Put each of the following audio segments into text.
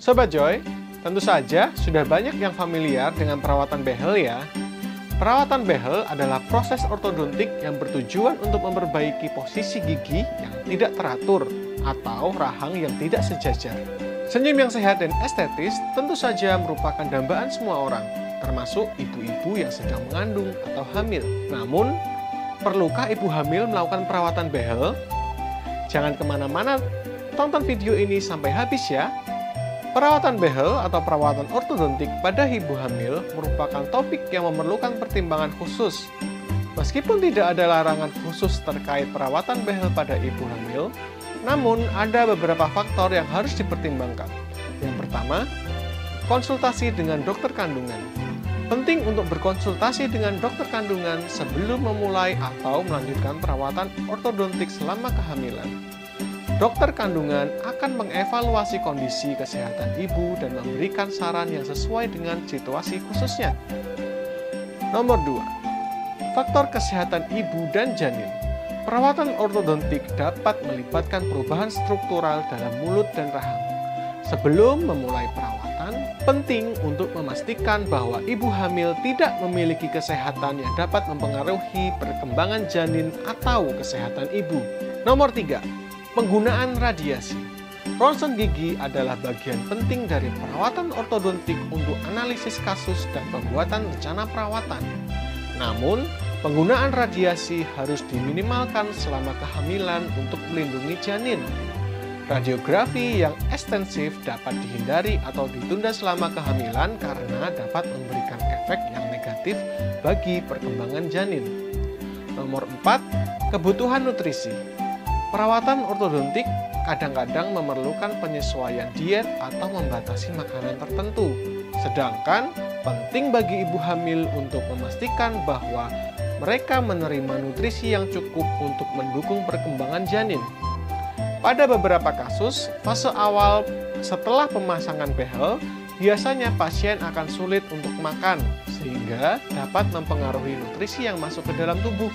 Sobat Joy, tentu saja sudah banyak yang familiar dengan perawatan behel ya. Perawatan behel adalah proses ortodontik yang bertujuan untuk memperbaiki posisi gigi yang tidak teratur atau rahang yang tidak sejajar. Senyum yang sehat dan estetis tentu saja merupakan dambaan semua orang, termasuk ibu-ibu yang sedang mengandung atau hamil. Namun, perlukah ibu hamil melakukan perawatan behel? Jangan kemana-mana, tonton video ini sampai habis ya. Perawatan behel atau perawatan ortodontik pada ibu hamil merupakan topik yang memerlukan pertimbangan khusus. Meskipun tidak ada larangan khusus terkait perawatan behel pada ibu hamil, namun ada beberapa faktor yang harus dipertimbangkan. Yang pertama, konsultasi dengan dokter kandungan. Penting untuk berkonsultasi dengan dokter kandungan sebelum memulai atau melanjutkan perawatan ortodontik selama kehamilan. Dokter kandungan akan mengevaluasi kondisi kesehatan ibu dan memberikan saran yang sesuai dengan situasi khususnya. Nomor 2. Faktor kesehatan ibu dan janin. Perawatan ortodontik dapat melibatkan perubahan struktural dalam mulut dan rahang. Sebelum memulai perawatan, penting untuk memastikan bahwa ibu hamil tidak memiliki kesehatan yang dapat mempengaruhi perkembangan janin atau kesehatan ibu. Nomor 3. Penggunaan radiasi. Ronsen gigi adalah bagian penting dari perawatan ortodontik untuk analisis kasus dan pembuatan rencana perawatan. Namun, penggunaan radiasi harus diminimalkan selama kehamilan untuk melindungi janin. Radiografi yang ekstensif dapat dihindari atau ditunda selama kehamilan karena dapat memberikan efek yang negatif bagi perkembangan janin. Nomor 4. Kebutuhan nutrisi. Perawatan ortodontik kadang-kadang memerlukan penyesuaian diet atau membatasi makanan tertentu. Sedangkan penting bagi ibu hamil untuk memastikan bahwa mereka menerima nutrisi yang cukup untuk mendukung perkembangan janin. Pada beberapa kasus, fase awal setelah pemasangan behel, biasanya pasien akan sulit untuk makan, sehingga dapat mempengaruhi nutrisi yang masuk ke dalam tubuh.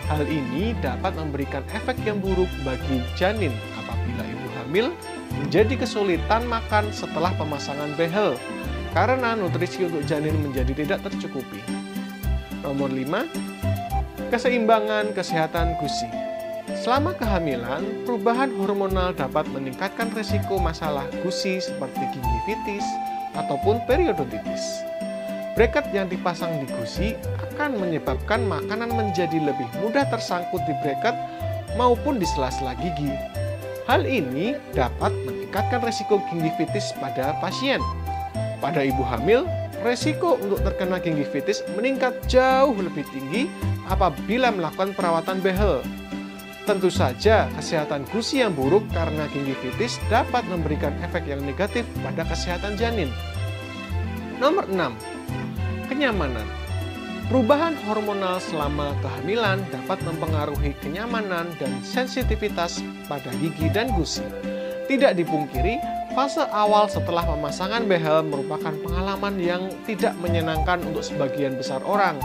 Hal ini dapat memberikan efek yang buruk bagi janin apabila ibu hamil menjadi kesulitan makan setelah pemasangan behel, karena nutrisi untuk janin menjadi tidak tercukupi. Nomor 5. Keseimbangan kesehatan gusi. Selama kehamilan, perubahan hormonal dapat meningkatkan risiko masalah gusi seperti gingivitis ataupun periodontitis. Bracket yang dipasang di gusi akan menyebabkan makanan menjadi lebih mudah tersangkut di bracket maupun di sela-sela gigi. Hal ini dapat meningkatkan risiko gingivitis pada pasien. Pada ibu hamil, risiko untuk terkena gingivitis meningkat jauh lebih tinggi apabila melakukan perawatan behel. Tentu saja, kesehatan gusi yang buruk karena gingivitis dapat memberikan efek yang negatif pada kesehatan janin. Nomor 6. Kenyamanan. Perubahan hormonal selama kehamilan dapat mempengaruhi kenyamanan dan sensitivitas pada gigi dan gusi. Tidak dipungkiri, fase awal setelah pemasangan behel merupakan pengalaman yang tidak menyenangkan untuk sebagian besar orang.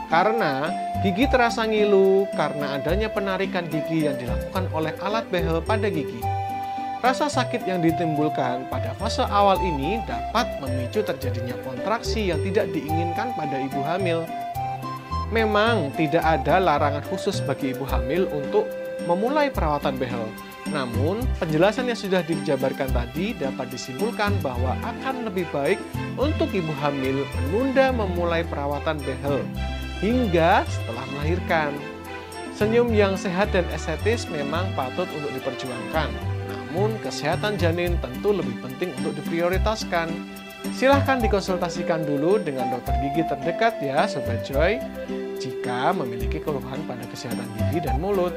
Karena gigi terasa ngilu karena adanya penarikan gigi yang dilakukan oleh alat behel pada gigi. Rasa sakit yang ditimbulkan pada fase awal ini dapat memicu terjadinya kontraksi yang tidak diinginkan pada ibu hamil. Memang tidak ada larangan khusus bagi ibu hamil untuk memulai perawatan behel. Namun, penjelasan yang sudah dijabarkan tadi dapat disimpulkan bahwa akan lebih baik untuk ibu hamil menunda memulai perawatan behel hingga setelah melahirkan. Senyum yang sehat dan estetis memang patut untuk diperjuangkan. Namun, kesehatan janin tentu lebih penting untuk diprioritaskan. Silahkan dikonsultasikan dulu dengan dokter gigi terdekat ya Sobat Joy, jika memiliki keluhan pada kesehatan gigi dan mulut.